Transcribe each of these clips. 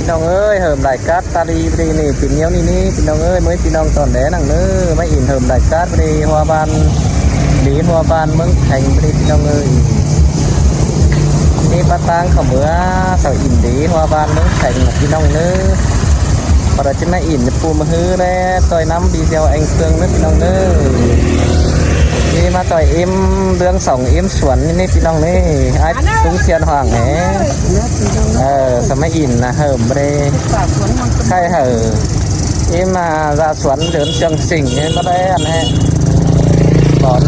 พี่น้องเอ้ยเหิมหลายกัดตาดีปรีนี่ปิ่นเนี้ยวนี่พี่น้องเอ้ยเมื่อพี่น้องตอนแดนังเนื้อไม่อินเหิมหลายกัดปรีหัวบานดีหัวบานเมืองแข่งปรีพี่น้องเอ้ยนี่ปะตังเขาเมื่อเขาอินดีหัวบานเมืองแข่งพี่น้องเนื้อพอเราจะไม่อินปูมาฮื้อแล้วต่อยน้ำดีเซลเองเครื่องนึกพี่น้องเนื้อนี่มาต่อยเอ็มเรื่องสองเอ็มสวนนี่พี่น้องนี่ไอ้ตุ้งเชียนห่างแหสมัยอินนะเหิมเรใช่เหรอเอ็มมาraสวนเดินเชียงสิงนี่มาได้อันนี้บอน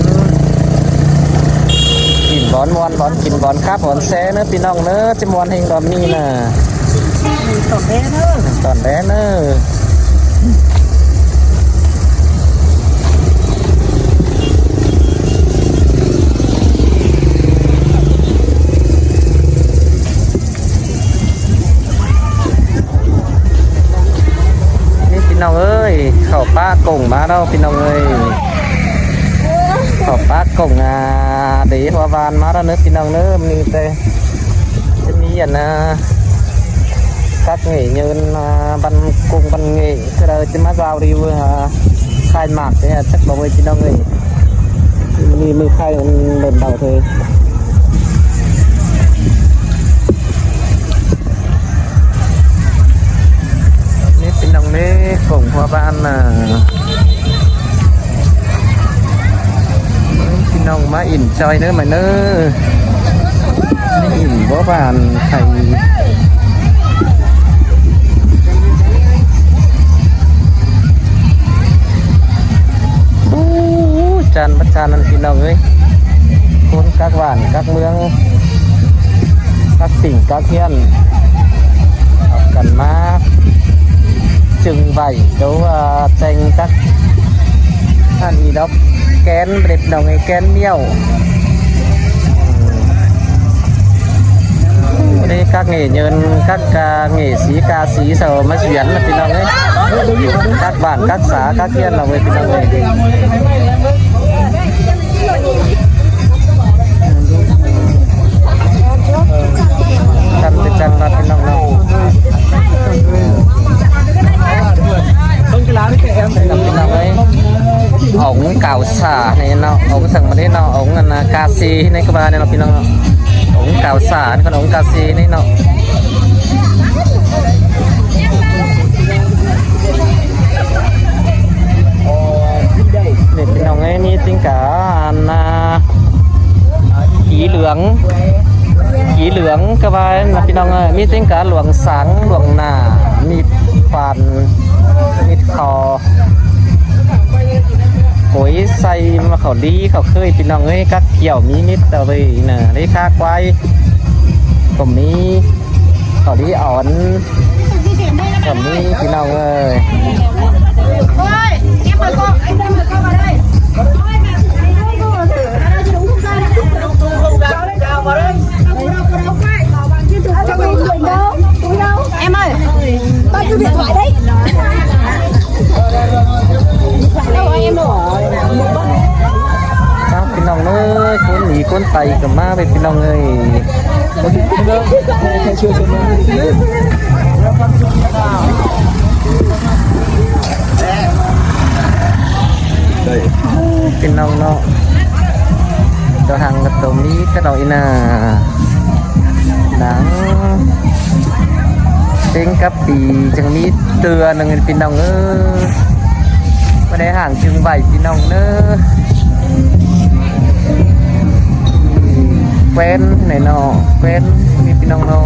กินบอนมวนบอนกินบอนคาบบอนแซ่เนื้อพี่น้องเนื้อจะมวนเฮงบอนนี่นะตอนแด้เนื้อพี่น้องเอ้ยเขาป้ากงมาแล้วพี่น้องเอ้ยเขาป้ากงดีหัววานมาแล้วเนื้อพี่น้องเนื้อมีแต่จะมีอย่างนะcác nghề như ban cung ban nghề cái đó chỉ mà giao đi vừa khai mạc thế chắc bảo vệพี่น้องเอ้ยมีมือkhai lần đầu thôiนี่พี่น้องนี่กลุ่มหัวบ้านน่ะพี่น้องมาอิ่มจอยเนื้อมาเนื้อนี่อิ่มหัวบ้านไข่จานประจานนั่นพี่น้องเอ้ยคนกักหวานกักเมืองกักสิ่งกักเฮียนเอากันมาจึงใบเดี๋ยวแต่งกักท่านอีดอกแกนเด็ดดอกไอ้แกนเมี่ยวđây các nghề nhân các nghề sĩ ca sĩ sầu mới chuyển làพี่น้องấy các bản các xã các kiên là vềพี่น้องấy chân thì chân làพี่น้องnào đây làพี่น้องấy ống cào xả này nó ống sừng mà thế nó ống là ca sĩ này các bạn này làพี่น้องống cào xả con ống ca sĩ này nó đểพี่น้องấyนี่tính cả khí lưỡng các bạn làพี่น้องơiมีtính cả luồng sáng luồng nà mịt phàn mịt khò cối xay mà khẩu đi khẩu khơiพี่น้องเอ้ยcác kiểuมีนิดต่อไปน่ะได้ค่าควายผมมีขอดีอ่อนผมมีพี่น้องเอ้ยem ơi bao nhiêu điện thoại đấy đâu em đâu saoพี่น้องเอ้ยคนหนีคนไตกับมาไปพี่น้องเอ้ยพี่น้องเนาะเจ้าหางกระตุ้มนี้ก็ดอยน่ะดังเป็นกับปีจังมีเตือนหนึ่งพี่น้องเอ้ยไม่ได้ห่างจึงใบพี่น้องเน้อเว้นไหนเนาะเว้นมีพี่น้องเนาะ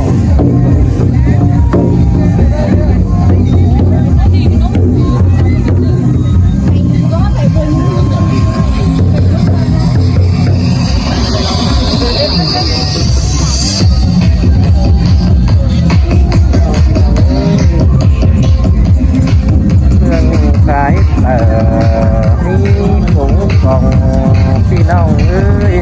นี่ถุงของพี่น้องเอ้ย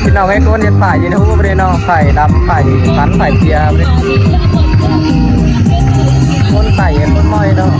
พี่น้องให้คนเห็นฝ่ายยืนหูไปเลยเนาะฝ่ายดำฝ่ายสันฝ่ายเทียไปเลยคนฝ่ายเห็นคนม้อยเนาะ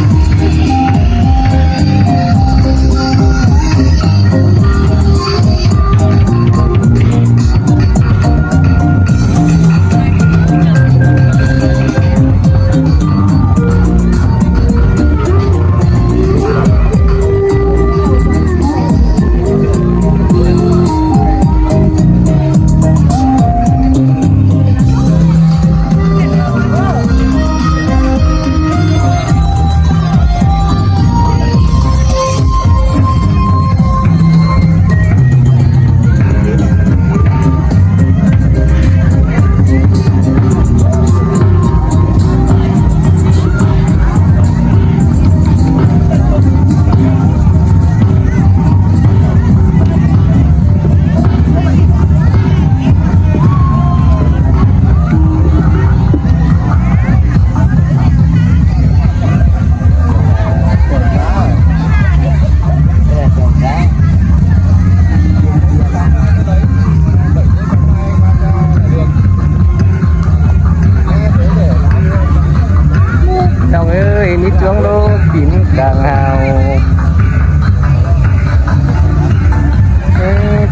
มีช่วงโลกปิ่นกลางหาว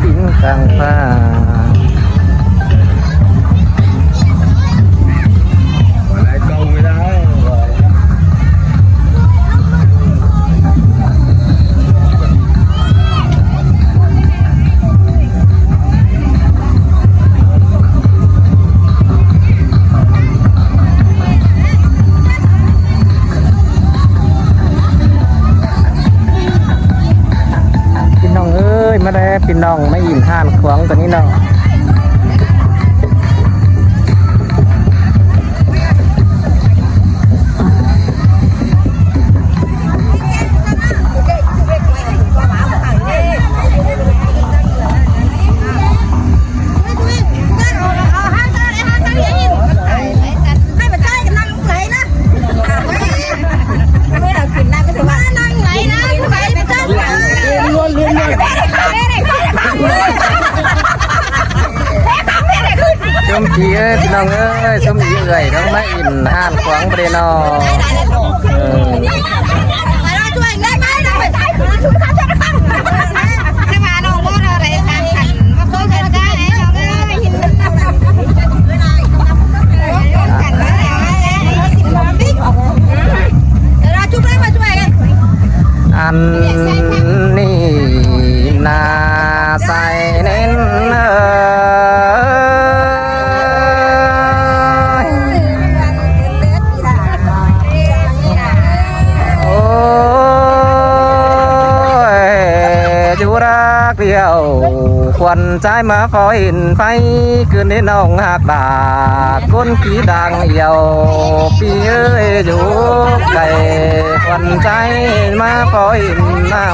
ปิ่นกลางฟ้าอะไรเก่าไม่ได้มาได้พี่น้องไม่ยินท่านขวางตัวนี้เนาะชมจีพี่น้องชมจีต้องไม่อินห้านขวางประเด็นออันนี้นาใส่เน้นเดียวควันใจมาพอเห็นไฟคืนนี้น้องหักดาคนขี้ดังเหี่ยวปีเอ้ยอยู่ไกลควันใจมาพอเห็นน้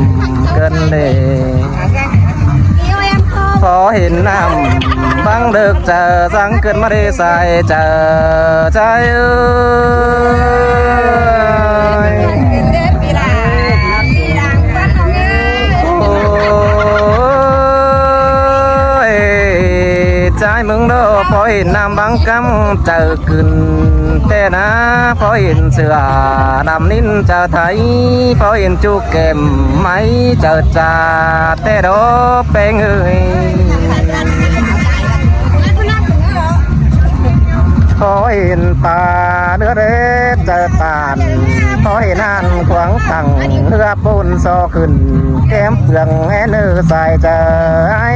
ำเกินเลยพอเห็นน้ำบังเด็กเจอสังเกินมาได้ใส่เจอใจเอ้ยใจมึงเด้อพอเห็นน้ำบางกำเจอขึ้นแต่นะพอเห็นเสือดำนิ้นเจอไทยพอเห็นจุกเก็มไม้เจอจ่าแต่ดอเป็นเอ้ยพอเห็นตาเนื้อเด็ดเจอตาลพอเห็นหันขวางตั้งเรือปูนซอขึ้นแก้มเปลืองแง่เนื้อใส่เจอไอ้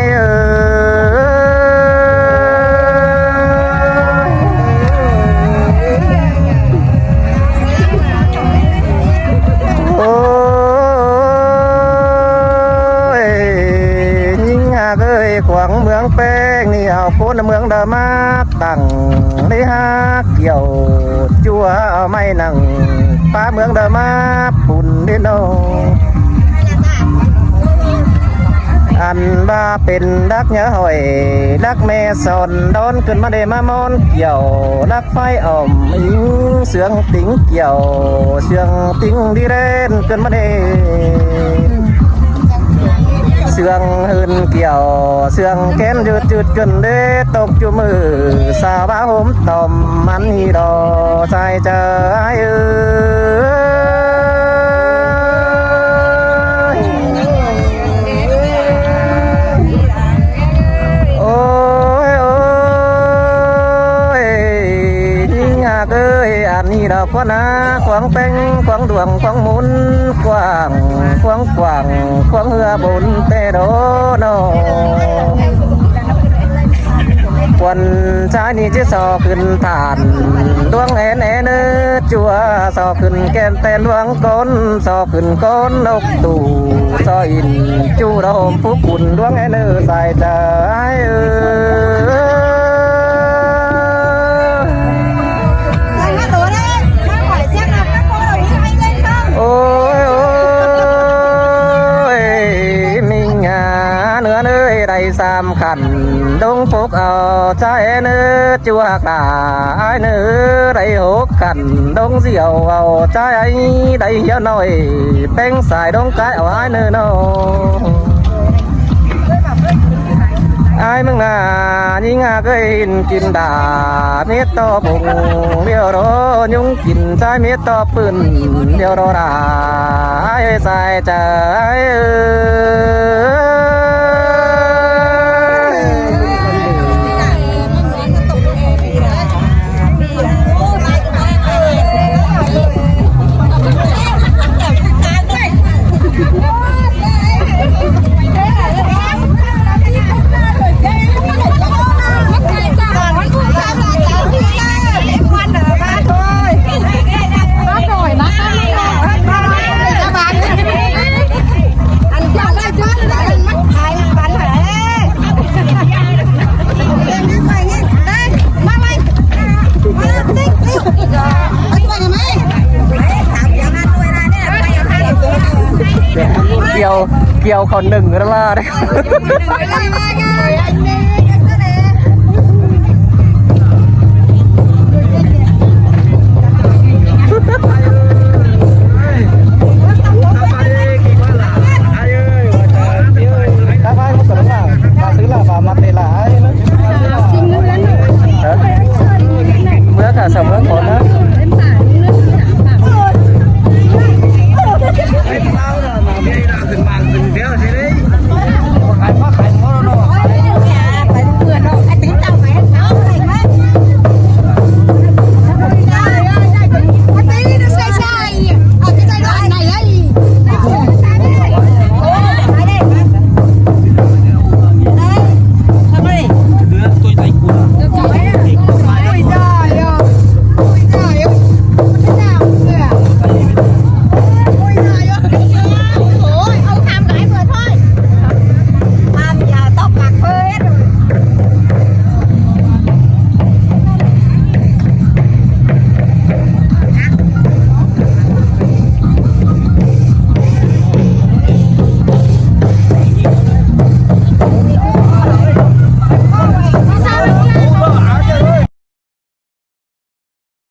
ขวางเมืองแป้งนี่เอาโพนเมืองเดิมมาตั้งได้หาเกี่ยวจัวเอาไม่นั่งป้าเมืองเดิมมาปุ่นดิโนอันบ้าเป็นดักเนื้อหอยดักแม่สอนโดนขึ้นมาเดมามอนเกี่ยวดักไฟอ่อมอิงเสียงติ๋งเกี่ยวเสียงติ๋งดีเรนขึ้นมาเด เสืองหืนเกี่ยวเสืองแค้นจุดกันเด้ตกจุมือสาวบ้าห่มต่อมมันฮีดอใจเจอเอ้ยโอ้ยโอ้ยยิ่งหากเอ้ยอันนี้ดอกพ่อนาขวางแป้งขวางดวงขวางหมุนกว้างขวางขวางขวางเหือบุญเตโดโนวันชายนี่จะสอขึ้นฐานดวงแอนแอนจัวสอขึ้นแก้มแต่ดวงก้นสอขึ้นก้นนกตู่สออินจูดอมผู้คุณดวงแอนใส่ใจโอ้ยโอ้ยมิงหาเนื้อเนื้อได้สามขันดงฟุกเอาใจเนื้อจัวกาเนื้อได้หกขันดงเสียวเอาใจได้เยอะหน่อยเป็นสายดงกายเอาเนื้อโนai mừng à nhưng à cái kín đà miết to bụng điều đó nhung kín trái miết to bừng điều đó là ai sai tráiเกี่ยวคนหนึ่งแล้วล่ะ